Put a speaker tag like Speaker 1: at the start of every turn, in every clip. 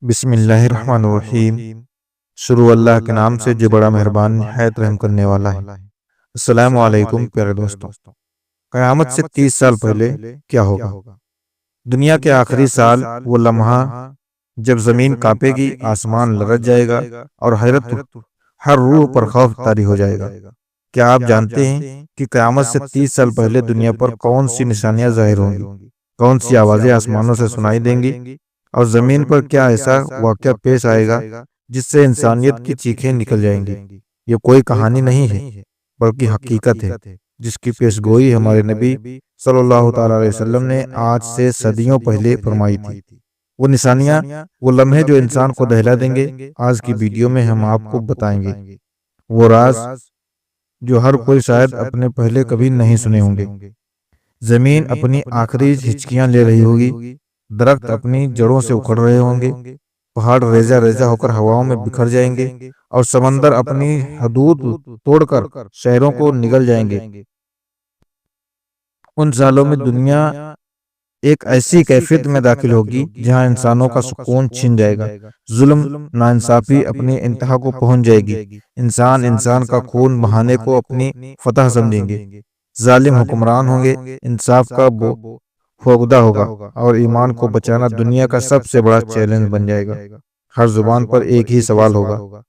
Speaker 1: بسم اللہ الرحمن الرحیم۔ شروع اللہ کے نام سے جو بڑا مہربان نہایت رحم کرنے والا ہے۔ السلام علیکم پیارے دوستوں۔ قیامت سے 30 سال پہلے کیا ہوگا؟ دنیا کے آخری سال، وہ لمحہ جب زمین کانپے گی، آسمان لرز جائے گا اور حیرت ہر روح پر خوف طاری ہو جائے گا۔ کیا آپ جانتے ہیں کہ قیامت سے 30 سال پہلے دنیا پر کون سی نشانیاں ظاہر ہوں گی؟ کون سی آوازیں آسمانوں سے سنائی دیں گی؟ اور زمین پر کیا ایسا واقعہ پیش آئے گا جس سے انسانیت کی چیخیں نکل جائیں گی؟ یہ کوئی کہانی نہیں ہے بلکہ حقیقت ہے جس کی پیش گوئی ہمارے نبی صلی اللہ تعالی علیہ وسلم نے آج سے صدیوں پہلے فرمائی تھی۔ وہ نشانیاں، وہ لمحے جو انسان کو دہلا دیں گے، آج کی ویڈیو میں ہم آپ کو بتائیں گے۔ وہ راز جو ہر کوئی شاید اپنے پہلے کبھی نہیں سنے ہوں گے۔ زمین اپنی آخری ہچکیاں لے رہی ہوگی، درخت اپنی جڑوں سے اکھڑ رہے ہوں گے، پہاڑ ریزہ ریزہ ہو کر ہواؤں میں بکھر جائیں گے اور سمندر اپنی حدود توڑ کر شہروں کو نگل جائیں گے۔ ان سالوں میں دنیا ایک ایسی کیفیت میں داخل ہوگی جہاں انسانوں کا سکون چھن جائے گا، ظلم، ناانصافی اپنی انتہا کو پہنچ جائے گی، انسان کا خون بہانے کو اپنی فتح سمجھیں گے، ظالم حکمران ہوں گے، انصاف کا فوقدہ ہوگا اور ایمان کو بچانا دنیا کا سب سے بڑا چیلنج بن جائے گا۔ ہر زبان پر ایک ہی سوال ہوگا،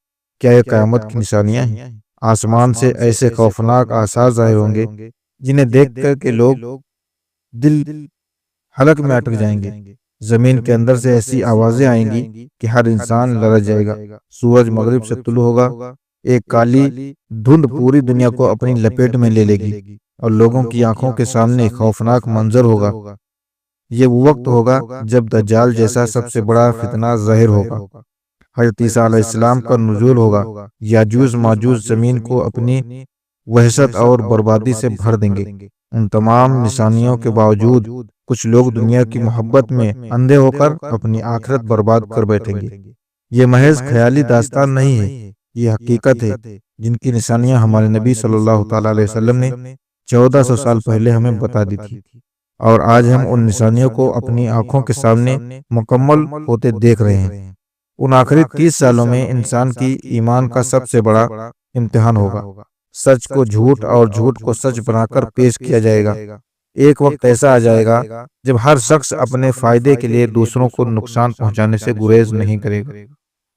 Speaker 1: کیا یہ قیامت کی نشانیاں ہیں؟ آسمان سے ایسے خوفناک آثار ظاہر ہوں گے جنہیں دیکھ کر کے لوگ دل حلق میں اٹک جائیں گے۔ زمین کے اندر سے ایسی آوازیں آئیں گی کہ ہر انسان لرز جائے گا۔ سورج مغرب سے طلوع ہوگا، ایک کالی دھند پوری دنیا کو اپنی لپیٹ میں لے لے گی اور لوگوں کی آنکھوں کے سامنے ایک خوفناک منظر ہوگا۔ یہ وہ وقت ہوگا جب دجال جیسا سب سے بڑا فتنہ ظاہر ہوگا، حضرت عیسیٰ علیہ السلام کا نزول ہوگا، یاجوج ماجوج زمین کو اپنی وحشت اور بربادی سے بھر دیں گے۔ ان تمام نشانیوں کے باوجود کچھ لوگ دنیا کی محبت میں اندھے ہو کر اپنی آخرت برباد کر بیٹھیں گے۔ یہ محض خیالی داستان نہیں ہے، یہ حقیقت ہے جن کی نشانیاں ہمارے نبی صلی اللہ تعالی علیہ وسلم نے 1400 سال پہلے ہمیں بتا دی تھی، اور آج ہم ان نشانیوں کو اپنی آنکھوں کے سامنے مکمل ہوتے دیکھ رہے ہیں۔ ان آخری 30 سالوں میں انسان کی ایمان کا سب سے بڑا امتحان ہوگا۔ سچ کو جھوٹ اور جھوٹ کو سچ بنا کر پیش کیا جائے گا۔ ایک وقت ایسا آ جائے گا جب ہر شخص اپنے فائدے کے لیے دوسروں کو نقصان پہنچانے سے گریز نہیں کرے گا۔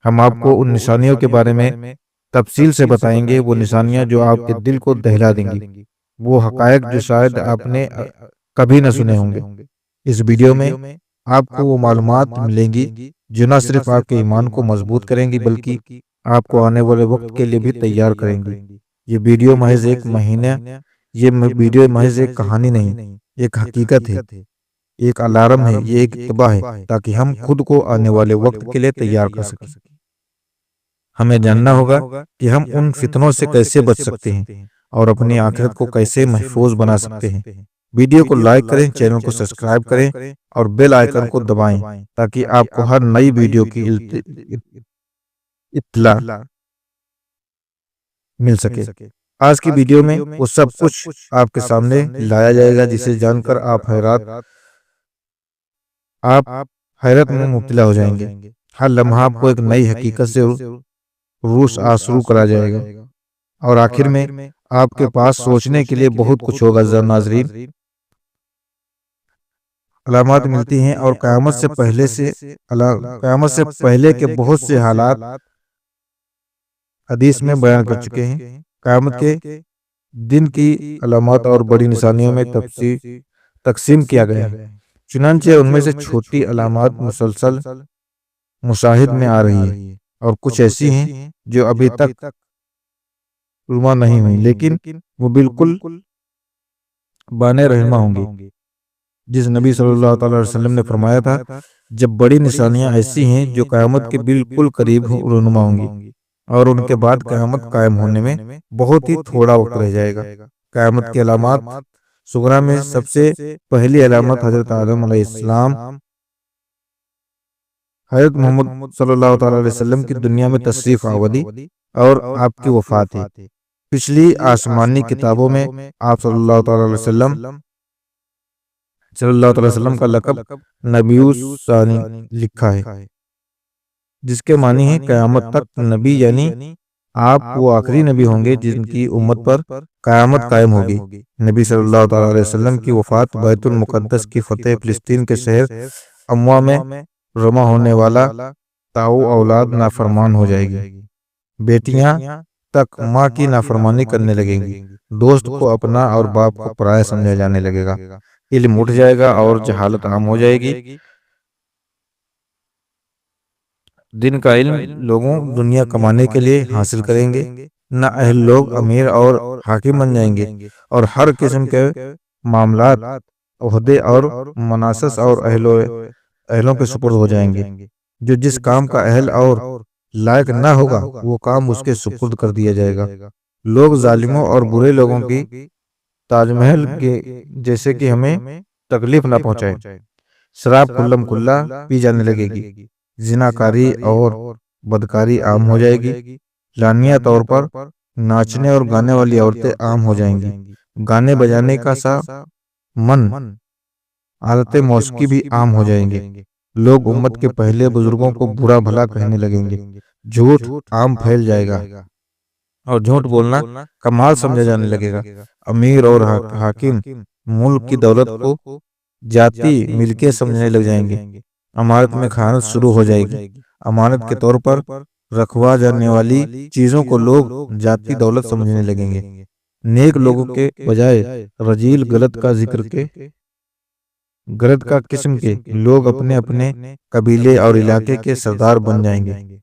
Speaker 1: ہم آپ کو ان نشانیوں کے بارے میں تفصیل سے بتائیں گے، وہ نشانیاں جو آپ کے دل کو دہلا دیں گی، وہ حقائق جو شاید آپ نے کبھی نہ سنے ہوں گے۔ اس ویڈیو میں آپ کو وہ معلومات ملیں گی جو نہ صرف آپ کے ایمان کو مضبوط کریں گی بلکہ آپ کو آنے والے وقت کے لیے بھی تیار کریں گی۔ یہ ویڈیو محض ایک کہانی نہیں، ایک حقیقت ہے، ایک الارم ہے، یہ ایک انتباہ ہے تاکہ ہم خود کو آنے والے وقت کے لیے تیار کر سکیں۔ ہمیں جاننا ہوگا کہ ہم ان فتنوں سے کیسے بچ سکتے ہیں اور اپنی آخرت کو کیسے محفوظ بنا سکتے ہیں۔ ویڈیو کو لائک کریں، چینل کو سبسکرائب کریں اور بیل آئیکن کو دبائیں تاکہ آپ کو ہر نئی ویڈیو کی اطلاع مل سکے۔ آج کی ویڈیو میں وہ سب کچھ آپ کے سامنے لایا جائے گا جسے جان کر آپ حیرت میں مبتلا ہو جائیں گے۔ ہر لمحہ آپ کو ایک نئی حقیقت سے روش آشرو کرا جائے گا اور آخر میں آپ کے پاس سوچنے کے لیے بہت کچھ ہوگا۔ ناظرین، علامات ملتی ہیں اور قیامت سے پہلے کے بہت سے حالات حدیث میں بیان کر چکے ہیں۔ قیامت کے دن کی علامات اور بڑی نشانیوں میں تقسیم کیا گیا ہے، چنانچہ ان میں سے چھوٹی علامات مسلسل مشاہد میں آ رہی ہیں اور کچھ ایسی ہیں جو ابھی تک رونما نہیں ہوئی لیکن وہ بالکل بانے رہنما ہوں گی۔ جس نبی صلی اللہ تعالی علیہ وسلم نے فرمایا تھا، جب بڑی نشانیاں ایسی ہیں جو قیامت کے بالکل قریب رونما ہوں گی اور ان کے بعد قیامت قائم ہونے میں بہت ہی تھوڑا وقت رہ جائے گا۔ قیامت کی علامات صغریٰ میں سب سے پہلی علامت حضرت آدم علیہ السلام، حضرت محمد صلی اللہ تعالی علیہ وسلم کی دنیا میں تشریف آوری اور آپ کی وفات ہے۔ پچھلی آسمانی کتابوں میں آپ صلی اللہ تعالی علیہ وسلم کا لقب نبی ثانی لکھا ہے۔ جس کے معنی ہے قیامت تک نبی، یعنی آپ وہ آخری نبی ہوں گے جن کی امت پر قیامت قائم ہوگی۔ نبی صلی اللہ تعالیٰ علیہ وسلم کی وفات، بیت المقدس کی فتح، فلسطین کے شہر اموا میں رواں ہونے والا تاؤ اولاد نافرمان ہو جائے گی، بیٹیاں تک ماں کی نافرمانی کرنے لگیں گی، دوست کو اپنا اور باپ کو پرایا سمجھا جانے لگے گا، علم اٹھ جائے گا اور جہالت عام ہو جائے گی۔ دن کا علم لوگوں دنیا کمانے کے لیے حاصل کریں گے، نہ اہل لوگ امیر اور حاکم بن جائیں گے، اور ہر قسم کے معاملات، عہدے اور مناصب اور اہلوں کے سپرد ہو جائیں گے۔ جو جس کام کا اہل اور لائق نہ ہوگا وہ کام اس کے سپرد کر دیا جائے گا۔ لوگ ظالموں اور برے لوگوں کی تاج محل کے جیسے کہ ہمیں تکلیف نہ پہنچائے۔ شراب کھلم کھلا پی جانے لگے گی، زناکاری اور بدکاری عام ہو جائے گی، لانیہ طور پر ناچنے اور گانے والی عورتیں عام ہو جائیں گی، گانے بجانے کا سا من، عادت موسیقی بھی عام ہو جائیں گے۔ لوگ امت کے پہلے بزرگوں کو برا بھلا کہنے لگیں گے، جھوٹ عام پھیل جائے گا اور جھوٹ بولنا کمال سمجھا جانے لگے گا۔ امیر اور حاکم ملک کی دولت کو جاتی ملکیں سمجھنے لگ جائیں گے، امانت میں خیانت شروع ہو جائے گی، امانت کے طور پر رکھوا جانے والی چیزوں کو لوگ جاتی دولت سمجھنے لگیں گے۔ نیک لوگوں کے بجائے رذیل غلط کا قسم کے لوگ اپنے اپنے قبیلے اور علاقے کے سردار بن جائیں گے،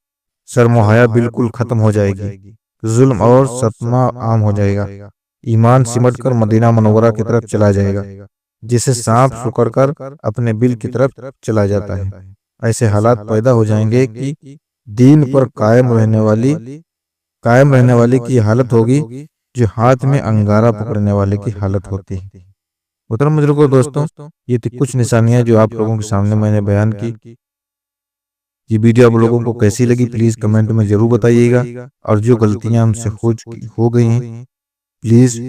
Speaker 1: سرمایہ بالکل ختم ہو جائے گی، ظلم اور ستمہ عام ہو جائے گا، ایمان سمٹ کر مدینہ منورہ کی طرف چلا جائے گا، جسے سانپ سکڑ کر اپنے بل کی طرف چلا جاتا ہے۔ ایسے حالات پیدا ہو جائیں گے کہ دین پر قائم رہنے والے کی حالت ہوگی جو ہاتھ میں انگارہ پکڑنے والے کی حالت ہوتی ہے۔ محترم بزرگوں، دوستوں، یہ تھی کچھ نشانیاں جو آپ لوگوں کے سامنے میں نے بیان کی۔ یہ ویڈیو آپ لوگوں کو کیسی لگی پلیز کمنٹ میں ضرور بتائیے گا، اور جو غلطیاں ہم سے ہو گئی ہیں پلیز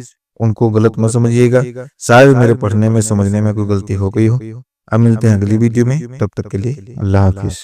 Speaker 1: ان کو غلط مت سمجھیے گا، شاید میرے پڑھنے میں سمجھنے میں کوئی غلطی ہو گئی ہو۔ اب ملتے ہیں اگلی ویڈیو میں، تب تک کے لیے اللہ حافظ۔